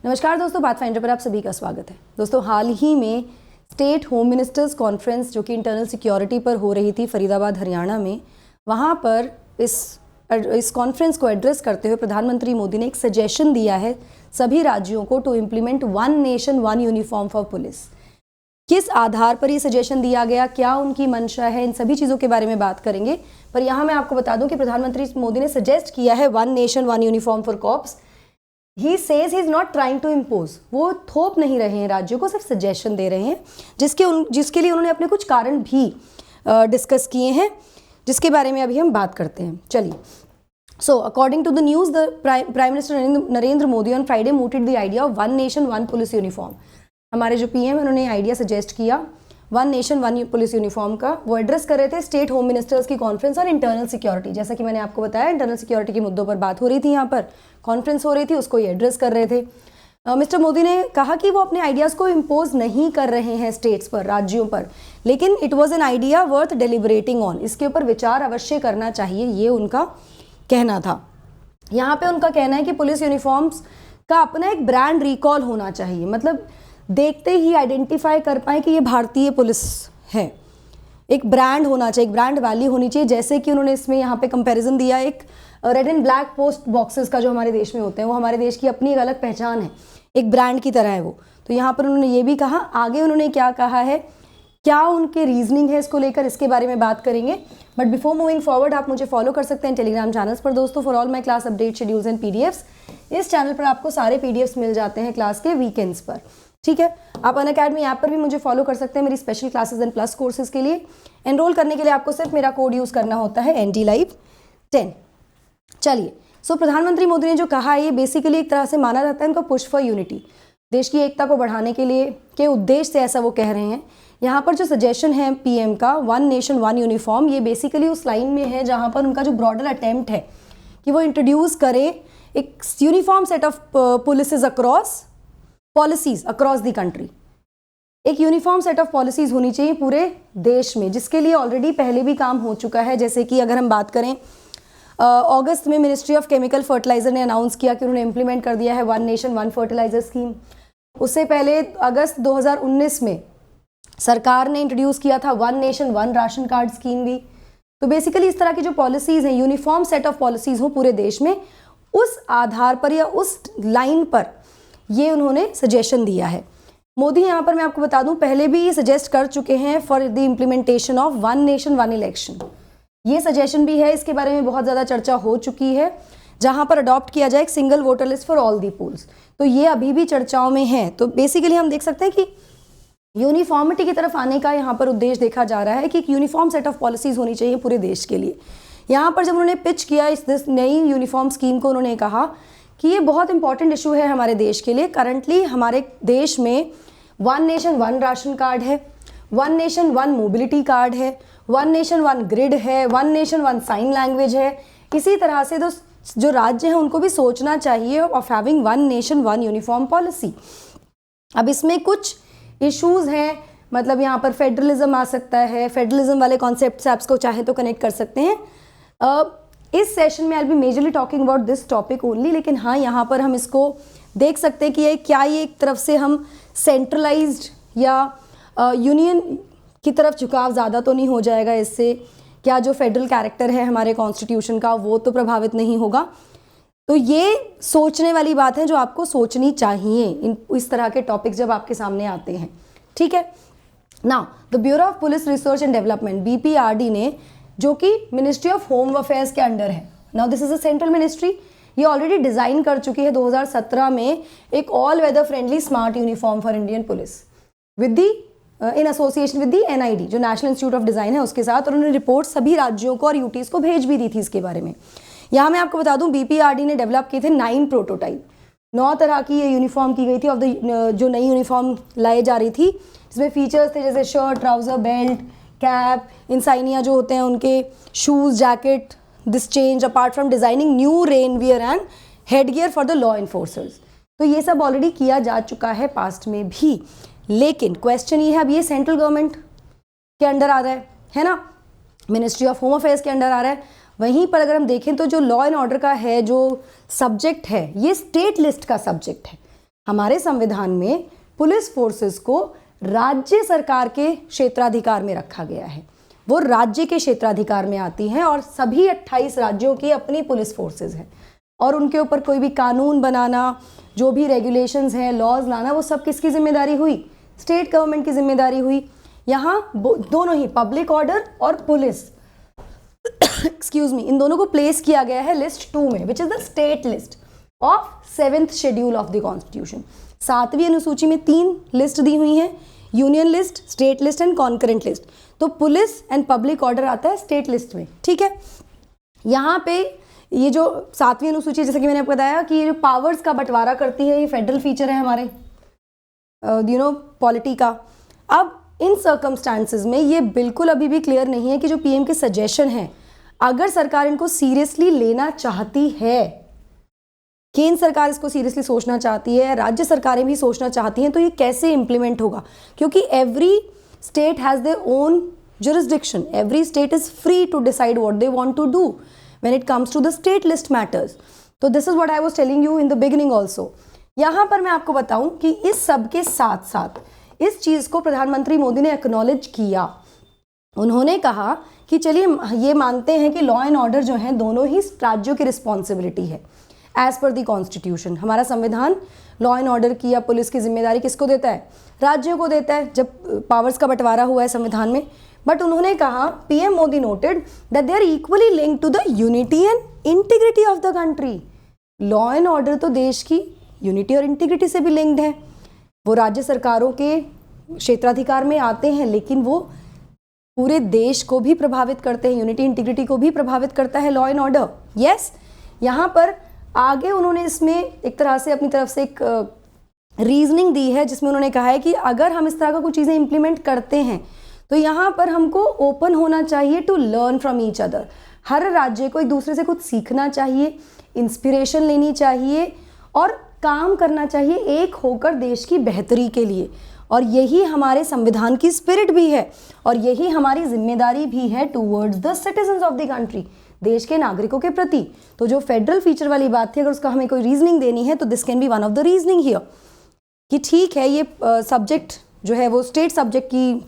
नमस्कार दोस्तों, बात फाइंडर पर आप सभी का स्वागत है। दोस्तों, हाल ही में स्टेट होम मिनिस्टर्स कॉन्फ्रेंस जो कि इंटरनल सिक्योरिटी पर हो रही थी फरीदाबाद हरियाणा में, वहाँ पर इस कॉन्फ्रेंस को एड्रेस करते हुए प्रधानमंत्री मोदी ने एक सजेशन दिया है सभी राज्यों को to implement one nation one uniform for police. किस आधार पर ये सजेशन दिया गया, क्या उनकी मंशा है, इन सभी चीज़ों के बारे में बात करेंगे। पर यहाँ मैं आपको बता दूं कि प्रधानमंत्री मोदी ने सजेस्ट किया है one nation one uniform for cops. He says he is not trying to impose, वो थोप नहीं रहे हैं राज्यों को, सिर्फ सजेशन दे रहे हैं, जिसके लिए उन्होंने अपने कुछ कारण भी डिस्कस किए हैं, जिसके बारे में अभी हम बात करते हैं। चलिए, so according to the news, the prime minister Narendra Modi on Friday mooted the idea of one nation one police uniform. हमारे जो पीएम उन्होंने आइडिया सजेस्ट किया one nation one police uniform का। वो एड्रेस कर रहे थे स्टेट होम मिनिस्टर्स की कॉन्फ्रेंस और इंटरनल सिक्योरिटी। जैसा कि मैंने आपको बताया, इंटरनल सिक्योरिटी के मुद्दों पर बात हो रही थी, यहाँ पर कॉन्फ्रेंस हो रही थी, उसको ये एड्रेस कर रहे थे। मिस्टर मोदी ने कहा कि वो अपने आइडियाज़ को इम्पोज नहीं कर रहे हैं स्टेट्स पर, राज्यों पर, लेकिन it was an idea worth deliberating on, इसके ऊपर विचार अवश्य करना चाहिए, ये उनका कहना था। यहाँ पे उनका कहना है कि पुलिस यूनिफॉर्म्स का अपना एक ब्रांड रिकॉल होना चाहिए, मतलब देखते ही आइडेंटिफाई कर पाए कि ये भारतीय पुलिस है। एक ब्रांड होना चाहिए, एक ब्रांड वैल्यू होनी चाहिए। जैसे कि उन्होंने इसमें यहाँ पे कंपैरिजन दिया एक red and black post boxes का, जो हमारे देश में होते हैं, वो हमारे देश की अपनी एक अलग पहचान है, एक ब्रांड की तरह है वो। तो यहाँ पर उन्होंने ये भी कहा। आगे उन्होंने क्या कहा है, क्या उनके रीजनिंग है इसको लेकर, इसके बारे में बात करेंगे। बट बिफोर मूविंग फॉरवर्ड, आप मुझे फॉलो कर सकते हैं टेलीग्राम चैनल्स पर दोस्तों, for all my class update schedules and PDFs. इस चैनल पर आपको सारे पीडीएफ्स मिल जाते हैं क्लास के वीकेंड्स पर, ठीक है। आप अनअकैडमी ऐप पर भी मुझे फॉलो कर सकते हैं मेरी special classes and plus courses के लिए। एनरोल करने के लिए आपको सिर्फ मेरा कोड यूज़ करना होता है NDLive10। चलिए, सो प्रधानमंत्री मोदी ने जो कहा है, ये बेसिकली एक तरह से माना जाता है उनका पुश फॉर यूनिटी, देश की एकता को बढ़ाने के लिए के उद्देश्य से ऐसा वो कह रहे हैं। यहाँ पर जो सजेशन है पीएम का वन नेशन वन यूनिफॉर्म, ये बेसिकली उस लाइन में है जहाँ पर उनका जो ब्रॉडर अटेम्प्ट है कि वो इंट्रोड्यूस करें एक uniform set of policies across policies across the country. एक यूनिफॉर्म सेट ऑफ पॉलिसीज होनी चाहिए पूरे देश में, जिसके लिए ऑलरेडी पहले भी काम हो चुका है। जैसे कि अगर हम बात करें, अगस्त में मिनिस्ट्री ऑफ केमिकल फर्टिलाइजर ने अनाउंस किया कि उन्होंने इम्प्लीमेंट कर दिया है one nation one fertilizer scheme. उससे पहले अगस्त 2019 में सरकार ने इंट्रोड्यूस किया था one nation one ration card scheme भी। तो बेसिकली इस तरह की जो पॉलिसीज़ हैं, यूनिफॉर्म सेट ऑफ पॉलिसीज़ हो पूरे देश में, उस आधार पर या उस लाइन पर ये उन्होंने सजेशन दिया है। मोदी यहाँ पर मैं आपको बता दूं, पहले भी ये सजेस्ट कर चुके हैं for the implementation of one nation one election. ये सजेशन भी है, इसके बारे में बहुत ज़्यादा चर्चा हो चुकी है, जहाँ पर अडॉप्ट किया जाए एक single voter list for all the polls. तो ये अभी भी चर्चाओं में है। तो बेसिकली हम देख सकते हैं कि यूनिफॉर्मिटी की तरफ आने का यहाँ पर उद्देश्य देखा जा रहा है कि एक यूनिफॉर्म सेट ऑफ पॉलिसीज़ होनी चाहिए पूरे देश के लिए। यहाँ पर जब उन्होंने पिच किया इस नई यूनिफॉर्म स्कीम को, उन्होंने कहा कि ये बहुत इंपॉर्टेंट इशू है हमारे देश के लिए। करंटली हमारे देश में one nation one ration card है, one nation one mobility card है, वन नेशन वन ग्रिड है, one nation one sign language है। इसी तरह से जो राज्य हैं उनको भी सोचना चाहिए of having one nation one uniform policy. अब इसमें कुछ इश्यूज़ हैं, मतलब यहाँ पर फेडरलिज्म आ सकता है। फेडरलिज्म वाले कॉन्सेप्ट से आपको चाहे तो कनेक्ट कर सकते हैं। इस सेशन में I will be majorly talking about this topic only, लेकिन हाँ, यहाँ पर हम इसको देख सकते हैं कि ये एक तरफ से हम सेंट्रलाइज्ड या यूनियन की तरफ झुकाव ज़्यादा तो नहीं हो जाएगा इससे। क्या जो फेडरल कैरेक्टर है हमारे कॉन्स्टिट्यूशन का, वो तो प्रभावित नहीं होगा। तो ये सोचने वाली बात है जो आपको सोचनी चाहिए इस तरह के टॉपिक्स जब आपके सामने आते हैं, ठीक है। Now the bureau of police research and development BPRD ने, जो कि मिनिस्ट्री ऑफ होम अफेयर्स के अंडर है, now this is a central ministry, ये ऑलरेडी डिज़ाइन कर चुकी है 2017 में एक all weather friendly smart uniform for Indian police with the in association with the NID, जो नेशनल इंस्टीट्यूट ऑफ डिज़ाइन है, उसके साथ। और उन्होंने रिपोर्ट सभी राज्यों को और UTs को भेज भी दी थी इसके बारे में। यहाँ मैं आपको बता दूँ, BPRD ने डेवलप किए थे 9 प्रोटोटाइप, 9 तरह की ये यूनिफॉर्म की गई थी ऑफ द जो नई यूनिफॉर्म लाई जा रही थी। इसमें फीचर्स थे जैसे शर्ट, ट्राउज़र, बेल्ट, कैप, इंसाइनिया जो होते हैं उनके, shoes, jacket, this change apart from designing new rain wear and head gear for the law enforcers. तो ये सब ऑलरेडी किया जा चुका है पास्ट में भी। लेकिन क्वेश्चन ये है, अब ये सेंट्रल गवर्नमेंट के अंडर आ रहा है ना, मिनिस्ट्री ऑफ होम अफेयर्स के अंडर आ रहा है। वहीं पर अगर हम देखें तो जो लॉ एंड ऑर्डर का है जो सब्जेक्ट है, ये स्टेट लिस्ट का सब्जेक्ट है। हमारे संविधान में पुलिस फोर्सेस को राज्य सरकार के क्षेत्राधिकार में रखा गया है, वो राज्य के क्षेत्राधिकार में आती हैं और सभी 28 राज्यों की अपनी पुलिस फोर्सेस हैं और उनके ऊपर कोई भी कानून बनाना, जो भी रेगुलेशंस हैं, लॉज लाना, वो सब किसकी जिम्मेदारी हुई? स्टेट गवर्नमेंट की जिम्मेदारी हुई। यहाँ दोनों ही पब्लिक ऑर्डर और पुलिस एक्सक्यूज मी, इन दोनों को प्लेस किया गया है लिस्ट 2 में, which is the state list of 7th schedule of the constitution. 7वीं अनुसूची में 3 लिस्ट दी हुई हैं, union list, state list and concurrent list. तो पुलिस एंड पब्लिक ऑर्डर आता है स्टेट लिस्ट में, ठीक है। यहाँ पे ये जो 7वीं अनुसूची, जैसे कि मैंने आपको बताया कि ये जो पावर्स का बंटवारा करती है, ये फेडरल फीचर है हमारे पॉलिटी का। अब इन सर्कमस्टांसेस में ये बिल्कुल अभी भी क्लियर नहीं है कि जो पीएम के सजेशन है, अगर सरकार इनको सीरियसली लेना चाहती है, केंद्र सरकार इसको सीरियसली सोचना चाहती है, राज्य सरकारें भी सोचना चाहती हैं, तो ये कैसे इंप्लीमेंट होगा? क्योंकि every state has their own jurisdiction, every state is free to decide what they want to do when it comes to the state list matters. तो this is what I was telling you in the beginning also. यहाँ पर मैं आपको बताऊं कि इस सब के साथ साथ इस चीज़ को प्रधानमंत्री मोदी ने एक्नॉलेज किया। उन्होंने कहा कि चलिए ये मानते हैं कि लॉ एंड ऑर्डर जो है दोनों ही राज्यों की रिस्पॉन्सिबिलिटी है एज पर द कॉन्स्टिट्यूशन। हमारा संविधान लॉ एंड ऑर्डर की या पुलिस की जिम्मेदारी किसको देता है? राज्यों को देता है, जब पावर्स का बंटवारा हुआ है संविधान में। बट उन्होंने कहा, PM Modi noted that they are equally linked to the unity and integrity of the country. Law and order तो देश की यूनिटी और इंटीग्रिटी से भी लिंक्ड है। वो राज्य सरकारों के क्षेत्राधिकार में आते हैं, लेकिन वो पूरे देश को भी प्रभावित करते हैं, यूनिटी इंटीग्रिटी को भी प्रभावित करता है लॉ एंड ऑर्डर। यस, यहाँ पर आगे उन्होंने इसमें एक तरह से अपनी तरफ से एक रीजनिंग दी है, जिसमें उन्होंने कहा है कि अगर हम इस तरह का कुछ चीज़ें इंप्लीमेंट करते हैं तो यहाँ पर हमको ओपन होना चाहिए to learn from each other. हर राज्य को एक दूसरे से कुछ सीखना चाहिए, इंस्पिरेशन लेनी चाहिए और काम करना चाहिए एक होकर देश की बेहतरी के लिए। और यही हमारे संविधान की स्पिरिट भी है और यही हमारी जिम्मेदारी भी है towards the citizens of the country, देश के नागरिकों के प्रति। तो जो फेडरल फीचर वाली बात थी, अगर उसका हमें कोई रीजनिंग देनी है तो this can be one of the reasoning here कि ठीक है, ये सब्जेक्ट जो है वो स्टेट सब्जेक्ट की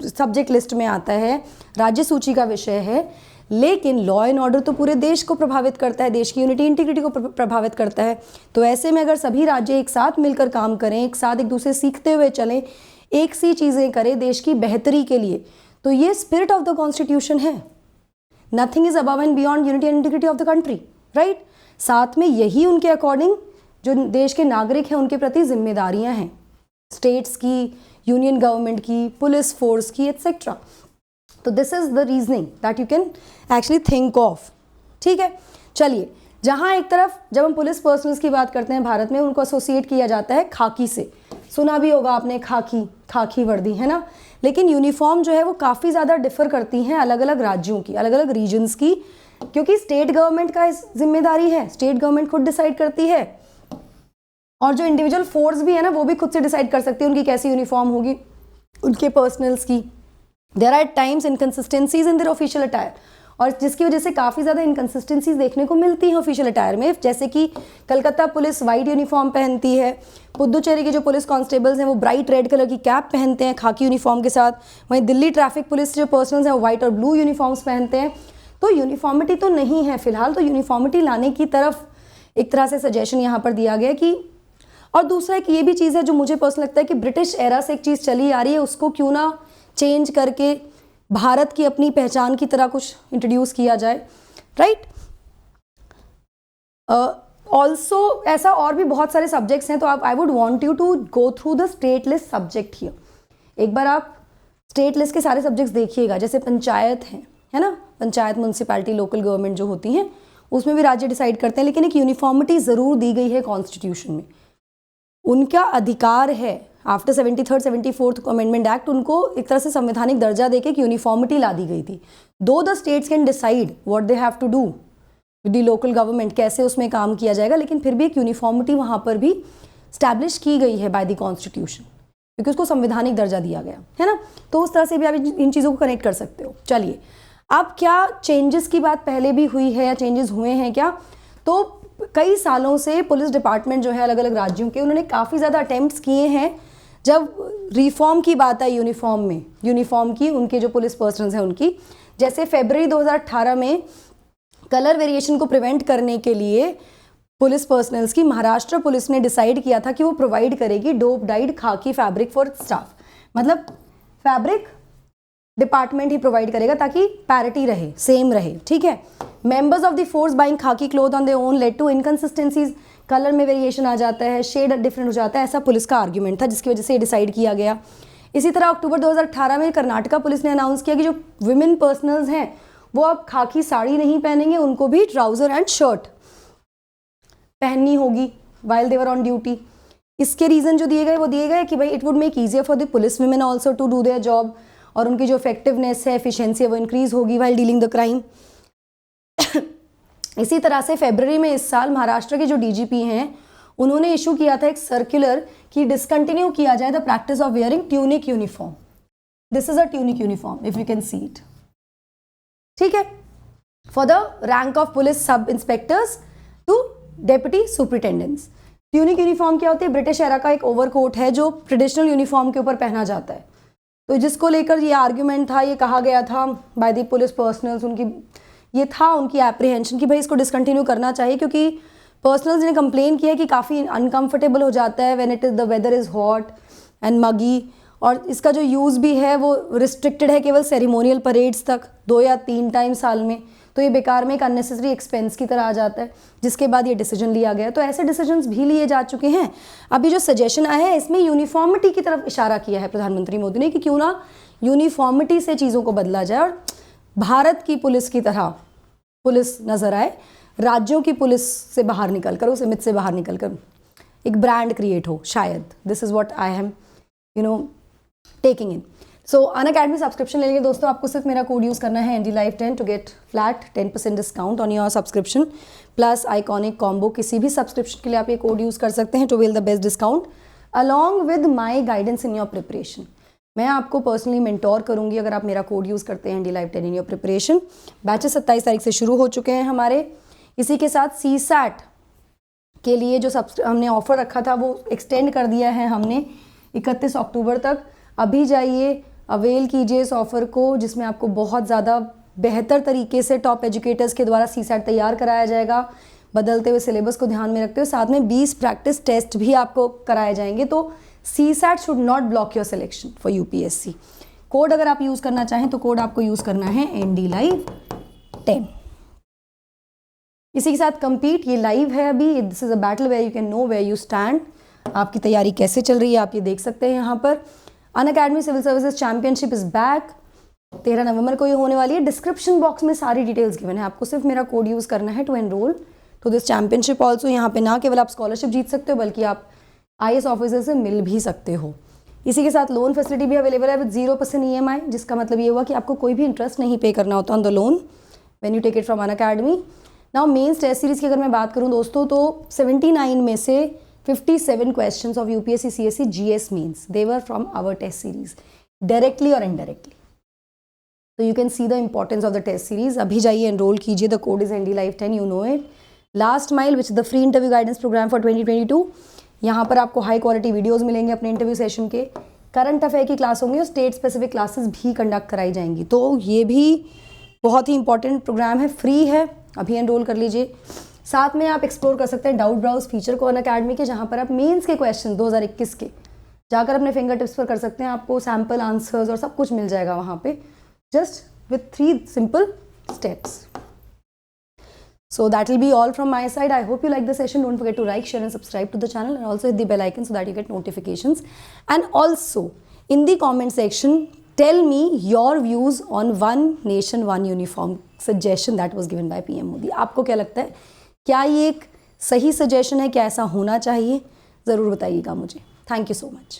सब्जेक्ट लिस्ट में आता है, राज्य सूची का विषय है, लेकिन लॉ एंड ऑर्डर तो पूरे देश को प्रभावित करता है, देश की यूनिटी इंटीग्रिटी को प्रभावित करता है। तो ऐसे में अगर सभी राज्य एक साथ मिलकर काम करें, एक साथ एक दूसरे सीखते हुए चलें, एक सी चीज़ें करें देश की बेहतरी के लिए, तो ये स्पिरिट ऑफ द कॉन्स्टिट्यूशन है। Nothing is above and beyond unity and integrity of the country, right. साथ में यही उनके अकॉर्डिंग जो देश के नागरिक हैं उनके प्रति जिम्मेदारियां हैं, स्टेट्स की, यूनियन गवर्नमेंट की, पुलिस फोर्स की, एट्सेट्रा। तो this is the reasoning that you can actually think of, ठीक है। चलिए, जहाँ एक तरफ जब हम पुलिस पर्सनल्स की बात करते हैं भारत में, उनको एसोसिएट किया जाता है खाकी से। सुना भी होगा आपने खाकी वर्दी, है ना। लेकिन यूनिफॉर्म जो है वो काफ़ी ज़्यादा डिफर करती हैं अलग अलग राज्यों की, अलग अलग रीजन्स की, क्योंकि स्टेट गवर्नमेंट का जिम्मेदारी है, स्टेट गवर्नमेंट खुद डिसाइड करती है। और जो इंडिविजुअल फोर्स भी है ना, वो भी खुद से डिसाइड कर सकती है उनकी कैसी यूनिफॉर्म होगी, उनके पर्सनल्स की। There are times inconsistencies in their official attire, और जिसकी वजह से काफ़ी ज़्यादा इनकन्सिस्टेंसीज देखने को मिलती हैं ऑफिशियल अटायर में। जैसे कि कलकत्ता पुलिस वाइट यूनिफॉर्म पहनती है, पुदुचेरी के जो पुलिस कांस्टेबल्स हैं वो ब्राइट रेड कलर की कैप पहनते हैं खाकी यूनिफॉर्म के साथ। वहीं दिल्ली ट्रैफिक पुलिस जो पर्सनल्स हैं वो वाइट और ब्लू यूनिफॉर्म्स पहनते हैं। तो यूनिफॉर्मिटी तो नहीं है फिलहाल, तो यूनिफॉर्मिटी लाने की तरफ एक तरह से सजेशन यहाँ पर दिया गया कि, और दूसरा एक ये भी चीज़ है जो मुझे पर्सनल लगता है कि ब्रिटिश एरा से एक चीज़ चली आ रही है, उसको क्यों ना चेंज करके भारत की अपनी पहचान की तरह कुछ इंट्रोड्यूस किया जाए, राइट। ऑल्सो ऐसा और भी बहुत सारे सब्जेक्ट्स हैं, तो आप I would want you to go through the state list subject here. एक बार आप स्टेट लिस्ट के सारे सब्जेक्ट्स देखिएगा। जैसे पंचायत है ना, पंचायत, म्यूनसिपैलिटी, लोकल गवर्नमेंट जो होती हैं, उसमें भी राज्य डिसाइड करते हैं, लेकिन एक यूनिफॉर्मिटी ज़रूर दी गई है कॉन्स्टिट्यूशन में। उनका अधिकार है after 73rd 74th amendment act, उनको एक तरह से संवैधानिक दर्जा देके एक यूनिफॉर्मिटी ला दी गई थी। Though the states can decide what they have to do with the local government, कैसे उसमें काम किया जाएगा, लेकिन फिर भी एक यूनिफॉर्मिटी वहाँ पर भी स्टैब्लिश की गई है बाय द कॉन्स्टिट्यूशन, क्योंकि उसको संवैधानिक दर्जा दिया गया है ना। तो उस तरह से भी आप इन चीज़ों को कनेक्ट कर सकते हो। चलिए, अब क्या चेंजेस की बात पहले भी हुई है या चेंजेस हुए हैं क्या? तो कई सालों से पुलिस डिपार्टमेंट जो है अलग अलग राज्यों के, उन्होंने काफ़ी ज़्यादा अटेम्प्ट्स किए हैं जब रिफॉर्म की बात आई यूनिफॉर्म की, उनके जो पुलिस पर्सनल्स हैं उनकी। जैसे फरवरी 2018 में कलर वेरिएशन को प्रिवेंट करने के लिए पुलिस पर्सनल्स की महाराष्ट्र पुलिस ने डिसाइड किया था कि वो प्रोवाइड करेगी dope dyed khaki fabric for staff, मतलब फैब्रिक डिपार्टमेंट ही प्रोवाइड करेगा ताकि पैरिटी रहे, सेम रहे, ठीक है। Members of the force buying khaki cloth on their own lead to inconsistencies, colour में वेरिएशन आ जाता है, शेड डिफरेंट हो जाता है, ऐसा पुलिस का आर्ग्यूमेंट था जिसकी वजह से ये डिसाइड किया गया। इसी तरह अक्टूबर 2018 में कर्नाटका पुलिस ने अनाउंस किया कि जो विमेन पर्सनल्स हैं वो अब खाकी साड़ी नहीं पहनेंगे, उनको भी ट्राउजर एंड शर्ट पहननी होगी वाइल देवर ऑन ड्यूटी। इसके रीज़न जो दिए गए वो दिए गए कि भाई it would make easier for the police women also to do their job, और उनकी जो इफेक्टिवनेस है, एफिशिएंसी है, वो इंक्रीज होगी वाइल डीलिंग द क्राइम। इसी तरह से फरवरी में इस साल महाराष्ट्र के जो डीजीपी हैं उन्होंने इशू किया था एक सर्कुलर कि डिसकंटिन्यू किया जाए the practice of wearing tunic uniform. This is a tunic uniform if you can see it, ठीक है, for the rank of police sub inspectors to deputy superintendents. Tunic uniform क्या होती है? ब्रिटिश एरा का एक overcoat है जो traditional uniform के ऊपर पहना जाता है। तो जिसको लेकर ये आर्ग्यूमेंट था, ये कहा गया था बाय द पुलिस पर्सनल्स, उनकी ये था उनकी एप्रीहेंशन कि भाई इसको डिसकंटिन्यू करना चाहिए, क्योंकि पर्सनल्स ने कंप्लेन किया कि काफ़ी अनकंफर्टेबल हो जाता है when it is the weather is hot and muggy, और इसका जो यूज़ भी है वो रिस्ट्रिक्टेड है केवल सेरेमोनियल परेड्स तक 2 या 3 टाइम साल में। तो ये बेकार में एक अननेसेसरी एक्सपेंस की तरह आ जाता है, जिसके बाद ये डिसीजन लिया गया। तो ऐसे डिसीजंस भी लिए जा चुके हैं। अभी जो सजेशन आया है इसमें यूनिफॉर्मिटी की तरफ इशारा किया है प्रधानमंत्री मोदी ने कि क्यों ना यूनिफॉर्मिटी से चीज़ों को बदला जाए और भारत की पुलिस की तरह पुलिस नज़र आए, राज्यों की पुलिस से बाहर निकलकर, उस इमेज से बाहर निकलकर एक ब्रांड क्रिएट हो शायद। This is what I am taking in. So Unacademy subscription लेंगे दोस्तों, आपको सिर्फ मेरा कोड यूज़ करना है NDLive10 to get flat 10% discount on your subscription plus iconic combo. किसी भी सब्सक्रिप्शन के लिए आप ये कोड यूज़ कर सकते हैं to avail the best discount along with my guidance in your preparation. मैं आपको पर्सनली मेंटोर करूंगी अगर आप मेरा कोड यूज़ करते हैं NDLive10 in your preparation. Batches 27 तारीख से शुरू हो चुके हैं हमारे। इसी के साथ CSAT के लिए जो हमने ऑफ़र रखा था वो एक्सटेंड कर दिया है हमने 31 अक्टूबर तक। अभी जाइए, अवेल कीजिए इस ऑफ़र को, जिसमें आपको बहुत ज़्यादा बेहतर तरीके से टॉप एजुकेटर्स के द्वारा CSAT तैयार कराया जाएगा, बदलते हुए सिलेबस को ध्यान में रखते हुए। साथ में 20 प्रैक्टिस टेस्ट भी आपको कराए जाएंगे। तो CSAT should not block your selection for UPSC। Code अगर आप यूज़ करना चाहें तो कोड आपको यूज़ करना है NDLive10। इसी के साथ compete, ये लाइव है अभी। This is a battle where you can know where you stand. आपकी तैयारी कैसे चल रही है आप ये देख सकते हैं यहाँ पर। Unacademy civil services championship is back, 13 नवंबर को ये होने वाली है। डिस्क्रिप्शन बॉक्स में सारी डिटेल्स गिवन है, आपको सिर्फ मेरा कोड यूज़ करना है to enroll to this championship also. यहाँ पे ना केवल आप स्कॉलरशिप जीत सकते हो बल्कि आप IAS ऑफिसर से मिल भी सकते हो। इसी के साथ लोन फैसिलिटी भी अवेलेबल है विद 0% EMI, जिसका मतलब ये हुआ कि आपको कोई भी इंटरेस्ट नहीं पे करना होता on the loan when you take it from Unacademy. Now mains test series की अगर मैं बात करूँ दोस्तों तो 79 में से 57 questions of UPSC CSE GS means they were from our test series directly or indirectly. So you can see the importance of the test series. अभी जाइए एनरोल कीजिए, the code is NDLive10, you know it. Last Mile which is the free interview guidance program for 2022. यहाँ पर आपको high quality videos मिलेंगे अपने interview session के, current affair की क्लास होंगी और स्टेट स्पेसिफिक क्लासेस भी कंडक्ट कराई जाएंगी। तो ये भी बहुत ही इंपॉर्टेंट प्रोग्राम है, फ्री है, अभी एनरोल कर लीजिए। साथ में आप एक्सप्लोर कर सकते हैं डाउट ब्राउज फीचर को अनअकैडमी के, जहाँ पर आप मेंस के क्वेश्चन 2021 के जाकर अपने फिंगर टिप्स पर कर सकते हैं। आपको सैम्पल आंसर्स और सब कुछ मिल जाएगा वहाँ पे, just with 3 simple steps. So that will be all from my side. I hope you like the session. Don't forget to like, share and subscribe to the channel and also hit the bell icon so that you get notifications. And also in the comment section, tell me your views on One Nation One Uniform suggestion that was given by PM Modi. आपको क्या लगता है, क्या ये एक सही suggestion है, क्या ऐसा होना चाहिए? ज़रूर बताइएगा मुझे। Thank you so much.